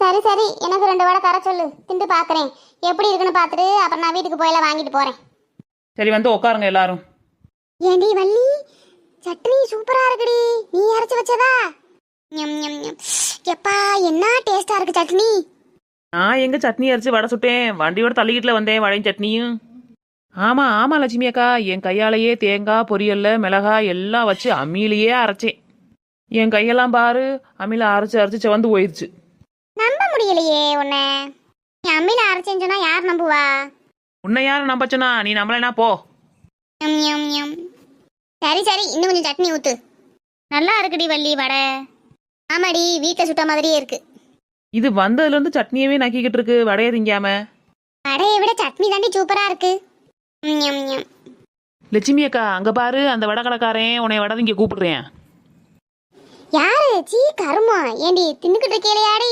சரி சரி, எனக்கு 2 வடை தர சொல்லு, திண்டு பார்க்குறேன் எப்படி இருக்குன்னு பார்த்துட்டு அப்புறம் நான் வீட்டுக்கு போயில வாங்கிட்டு போகிறேன். சரி வந்து உட்காருங்க எல்லாரும். ஏண்டி வள்ளி, சட்னி சூப்பரா இருக்குடி, நீ அரைச்சு வச்சதா? ஞம் ஞம் ஞம். எப்பா என்ன டேஸ்டா இருக்கு சட்னி. நான் எங்க சட்னி அரைச்சு வடை சுட்டேன், வண்டியோட தள்ளிக்கிட்டுல வந்தேன் வடையும் சட்னியும். ஆமா ஆமா லட்சுமி அக்கா, என் கையாலேயே தேங்காய் பொரியல்ல மிளகாய் எல்லாம் வச்சு அம்மியிலேயே அரைச்சேன். என் கையெல்லாம் பாரு, அம்மியில அரைச்சு அரைச்சு செவந்து போயிடுச்சு. நம்ப முடியலையே உன்னை. நீ அம்மியில அரைச்சேன்னு சொன்னா யார் நம்புவா? உன்னை யாரும் நம்ப சொன்னா? நீ நம்மளேனா போ. ஞம் ஞம் ஞம். சரி சரி, இன்னும் கொஞ்சம் சட்னி ஊத்து. நல்லா இருக்குடி வள்ளி வடை. ஆமாடி, வீட்டில் சுட்ட மாதிரியே இருக்கு. இது வந்ததுல இருந்து சட்னியவே நக்கிக்கிட்டு இருக்கு, வடையை திங்காம. வடையை விட சட்னி தாண்டி சூப்பரா இருக்கு. ஞம் ஞம். லட்சுமி அக்கா அங்க பாரு, அந்த வடை கடைக்காரன் உன்னை வடை திங்க கூப்பிடுறேன். யாரு? சீ கருமா. ஏண்டி தின்னுக்கிட்டு இருக்கேலையாடி?